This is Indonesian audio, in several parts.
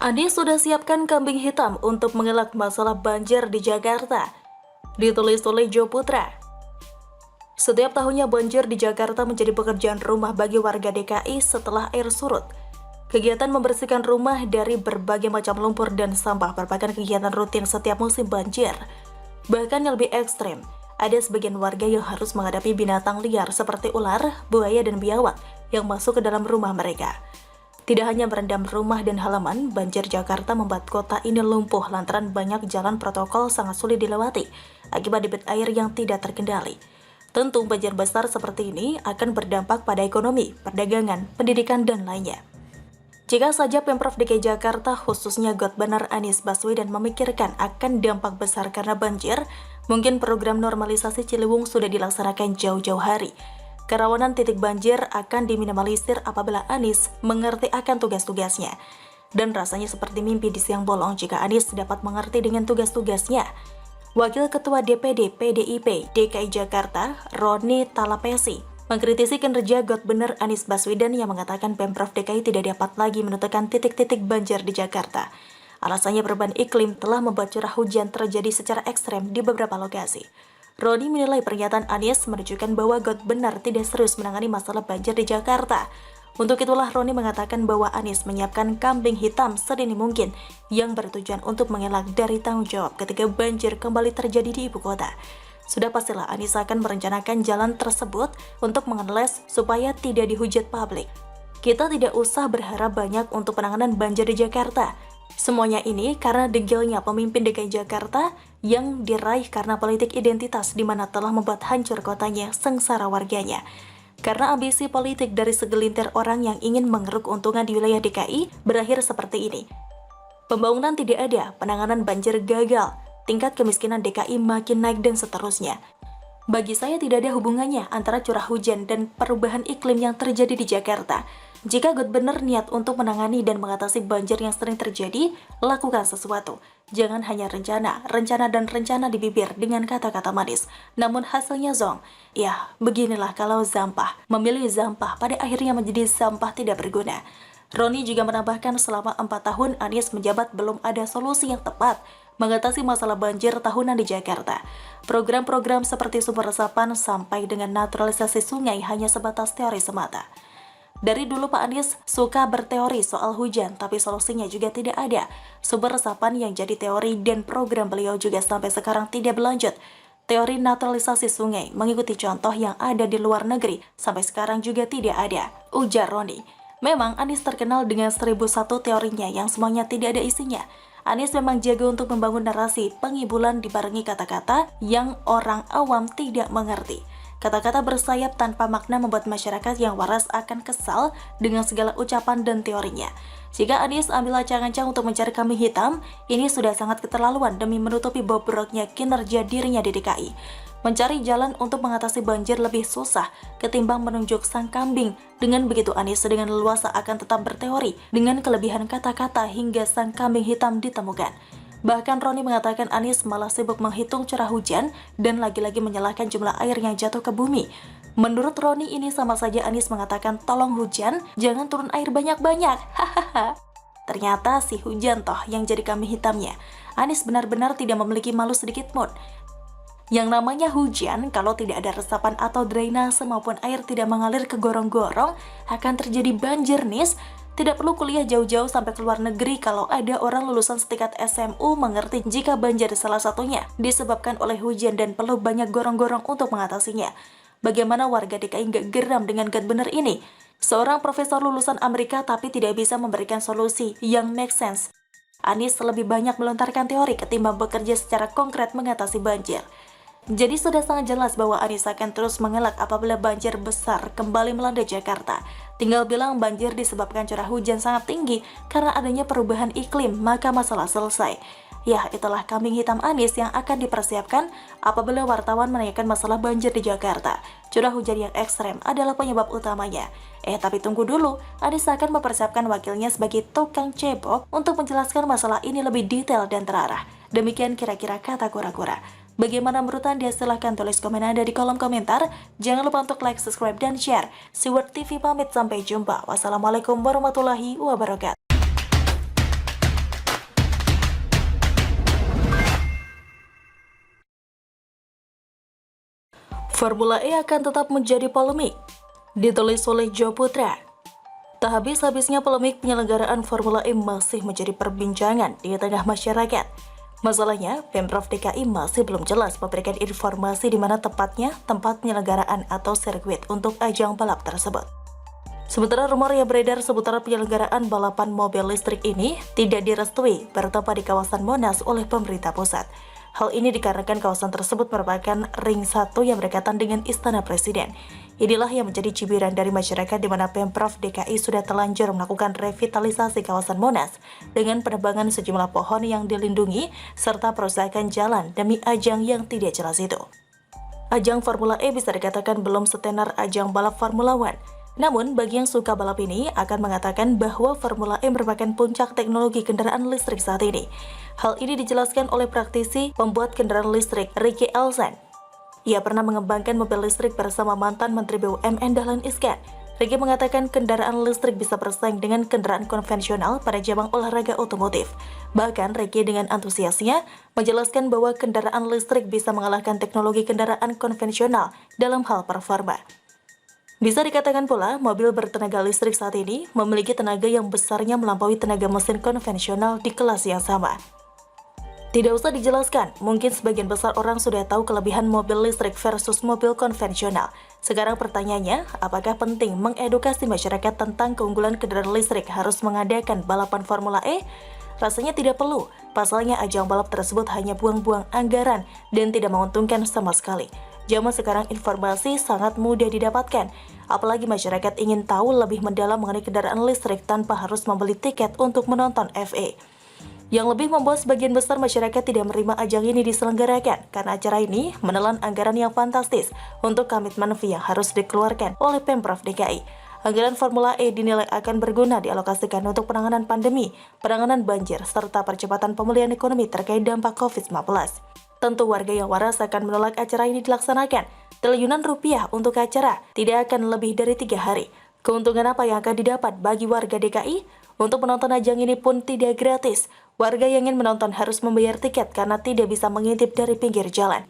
Anies sudah siapkan kambing hitam untuk mengelak masalah banjir di Jakarta. Ditulis oleh Jo Putra. Setiap tahunnya banjir di Jakarta menjadi pekerjaan rumah bagi warga DKI setelah air surut. Kegiatan membersihkan rumah dari berbagai macam lumpur dan sampah merupakan kegiatan rutin setiap musim banjir. Bahkan yang lebih ekstrim, ada sebagian warga yang harus menghadapi binatang liar seperti ular, buaya, dan biawak yang masuk ke dalam rumah mereka. Tidak hanya merendam rumah dan halaman, banjir Jakarta membuat kota ini lumpuh lantaran banyak jalan protokol sangat sulit dilewati akibat debit air yang tidak terkendali. Tentu banjir besar seperti ini akan berdampak pada ekonomi, perdagangan, pendidikan, dan lainnya. Jika saja Pemprov DKI Jakarta khususnya Gubernur Anies Baswedan memikirkan akan dampak besar karena banjir, mungkin program normalisasi Ciliwung sudah dilaksanakan jauh-jauh hari. Kerawanan titik banjir akan diminimalisir apabila Anies mengerti akan tugas-tugasnya. Dan rasanya seperti mimpi di siang bolong jika Anies dapat mengerti dengan tugas-tugasnya. Wakil Ketua DPD PDIP DKI Jakarta, Roni Talapesi, mengkritisi kinerja Gubernur Anies Baswedan yang mengatakan Pemprov DKI tidak dapat lagi menentukan titik-titik banjir di Jakarta. Alasannya perubahan iklim telah membuat curah hujan terjadi secara ekstrem di beberapa lokasi. Roni menilai pernyataan Anies menunjukkan bahwa Gubernur tidak serius menangani masalah banjir di Jakarta. Untuk itulah Roni mengatakan bahwa Anies menyiapkan kambing hitam sedini mungkin yang bertujuan untuk mengelak dari tanggung jawab ketika banjir kembali terjadi di ibu kota. Sudah pastilah Anies akan merencanakan jalan tersebut untuk mengeles supaya tidak dihujat publik. Kita tidak usah berharap banyak untuk penanganan banjir di Jakarta. Semuanya ini karena degilnya pemimpin DKI Jakarta yang diraih karena politik identitas di mana telah membuat hancur kotanya, sengsara warganya. Karena ambisi politik dari segelintir orang yang ingin mengeruk keuntungan di wilayah DKI berakhir seperti ini. Pembangunan tidak ada, penanganan banjir gagal, tingkat kemiskinan DKI makin naik dan seterusnya. Bagi saya tidak ada hubungannya antara curah hujan dan perubahan iklim yang terjadi di Jakarta. Jika Gubernur niat untuk menangani dan mengatasi banjir yang sering terjadi, lakukan sesuatu. Jangan hanya rencana di bibir dengan kata-kata manis, namun hasilnya zonk. Ya, beginilah kalau sampah. Memilih sampah pada akhirnya menjadi sampah tidak berguna. Roni juga menambahkan selama 4 tahun Anies menjabat belum ada solusi yang tepat mengatasi masalah banjir tahunan di Jakarta. Program-program seperti sumber resapan sampai dengan naturalisasi sungai hanya sebatas teori semata. Dari dulu Pak Anies suka berteori soal hujan, tapi solusinya juga tidak ada. Sumber resapan yang jadi teori dan program beliau juga sampai sekarang tidak berlanjut. Teori naturalisasi sungai mengikuti contoh yang ada di luar negeri, sampai sekarang juga tidak ada, ujar Roni. Memang Anies terkenal dengan 1001 teorinya yang semuanya tidak ada isinya. Anies memang jago untuk membangun narasi pengibulan dibarengi kata-kata yang orang awam tidak mengerti. Kata-kata bersayap tanpa makna membuat masyarakat yang waras akan kesal dengan segala ucapan dan teorinya. Jika Anies ambil acang-acang untuk mencari kambing hitam, ini sudah sangat keterlaluan demi menutupi bobroknya kinerja dirinya di DKI. Mencari jalan untuk mengatasi banjir lebih susah ketimbang menunjuk sang kambing. Dengan begitu Anies dengan leluasa akan tetap berteori dengan kelebihan kata-kata hingga sang kambing hitam ditemukan. Bahkan Roni mengatakan Anies malah sibuk menghitung curah hujan dan lagi-lagi menyalahkan jumlah air yang jatuh ke bumi. Menurut Roni ini sama saja Anies mengatakan tolong hujan, jangan turun air banyak-banyak. Hahaha. Ternyata si hujan toh yang jadi kambing hitamnya. Anies benar-benar tidak memiliki malu sedikit pun. Yang namanya hujan, kalau tidak ada resapan atau drainase maupun air tidak mengalir ke gorong-gorong, akan terjadi banjir, Nis. Tidak perlu kuliah jauh-jauh sampai ke luar negeri kalau ada orang lulusan setingkat SMU mengerti jika banjir salah satunya disebabkan oleh hujan dan perlu banyak gorong-gorong untuk mengatasinya. Bagaimana warga DKI nggak geram dengan Gubernur ini? Seorang profesor lulusan Amerika tapi tidak bisa memberikan solusi yang make sense. Anies lebih banyak melontarkan teori ketimbang bekerja secara konkret mengatasi banjir. Jadi sudah sangat jelas bahwa Anies akan terus mengelak apabila banjir besar kembali melanda Jakarta. Tinggal bilang banjir disebabkan curah hujan sangat tinggi karena adanya perubahan iklim, maka masalah selesai. Ya, itulah kambing hitam Anies yang akan dipersiapkan apabila wartawan menanyakan masalah banjir di Jakarta. Curah hujan yang ekstrem adalah penyebab utamanya. Tapi tunggu dulu, Anies akan mempersiapkan wakilnya sebagai tukang cebok untuk menjelaskan masalah ini lebih detail dan terarah. Demikian kira-kira kata kura-kura. Bagaimana menurut Anda? Silahkan tulis komen Anda di kolom komentar. Jangan lupa untuk like, subscribe, dan share. Siward TV pamit, sampai jumpa. Wassalamualaikum warahmatullahi wabarakatuh. Formula E akan tetap menjadi polemik, ditulis oleh Joe Putra. Tak habis-habisnya polemik penyelenggaraan Formula E masih menjadi perbincangan di tengah masyarakat. Masalahnya, Pemprov DKI masih belum jelas memberikan informasi di mana tepatnya tempat penyelenggaraan atau sirkuit untuk ajang balap tersebut. Sementara rumor yang beredar seputar penyelenggaraan balapan mobil listrik ini tidak direstui bertempat di kawasan Monas oleh pemerintah pusat. Hal ini dikarenakan kawasan tersebut merupakan ring 1 yang berdekatan dengan Istana Presiden. Inilah yang menjadi cibiran dari masyarakat di mana Pemprov DKI sudah telanjur melakukan revitalisasi kawasan Monas dengan penebangan sejumlah pohon yang dilindungi serta perusahaan jalan demi ajang yang tidak jelas itu. Ajang Formula E bisa dikatakan belum setenar ajang balap Formula One. Namun, bagi yang suka balap ini akan mengatakan bahwa Formula E merupakan puncak teknologi kendaraan listrik saat ini. Hal ini dijelaskan oleh praktisi pembuat kendaraan listrik Ricky Elson. Ia pernah mengembangkan mobil listrik bersama mantan Menteri BUMN Dahlan Iskan. Ricky mengatakan kendaraan listrik bisa bersaing dengan kendaraan konvensional pada cabang olahraga otomotif. Bahkan Ricky dengan antusiasnya menjelaskan bahwa kendaraan listrik bisa mengalahkan teknologi kendaraan konvensional dalam hal performa. Bisa dikatakan pula, mobil bertenaga listrik saat ini memiliki tenaga yang besarnya melampaui tenaga mesin konvensional di kelas yang sama. Tidak usah dijelaskan, mungkin sebagian besar orang sudah tahu kelebihan mobil listrik versus mobil konvensional. Sekarang pertanyaannya, apakah penting mengedukasi masyarakat tentang keunggulan kendaraan listrik harus mengadakan balapan Formula E? Rasanya tidak perlu, pasalnya ajang balap tersebut hanya buang-buang anggaran dan tidak menguntungkan sama sekali. Zaman sekarang informasi sangat mudah didapatkan, apalagi masyarakat ingin tahu lebih mendalam mengenai kendaraan listrik tanpa harus membeli tiket untuk menonton FA. Yang lebih membuat sebagian besar masyarakat tidak menerima ajang ini diselenggarakan karena acara ini menelan anggaran yang fantastis untuk komitmen fee yang harus dikeluarkan oleh Pemprov DKI. Anggaran Formula E dinilai akan berguna dialokasikan untuk penanganan pandemi, penanganan banjir, serta percepatan pemulihan ekonomi terkait dampak COVID-19. Tentu warga yang waras akan menolak acara ini dilaksanakan. Triliunan rupiah untuk acara tidak akan lebih dari 3 hari. Keuntungan apa yang akan didapat bagi warga DKI? Untuk menonton ajang ini pun tidak gratis. Warga yang ingin menonton harus membayar tiket karena tidak bisa mengintip dari pinggir jalan.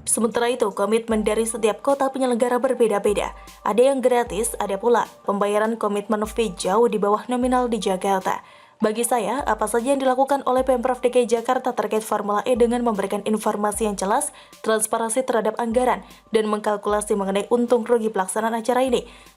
Sementara itu, komitmen dari setiap kota penyelenggara berbeda-beda. Ada yang gratis, ada pula pembayaran komitmen fee jauh di bawah nominal di Jakarta. Bagi saya, apa saja yang dilakukan oleh Pemprov DKI Jakarta terkait Formula E dengan memberikan informasi yang jelas, transparansi terhadap anggaran, dan mengkalkulasi mengenai untung rugi pelaksanaan acara ini,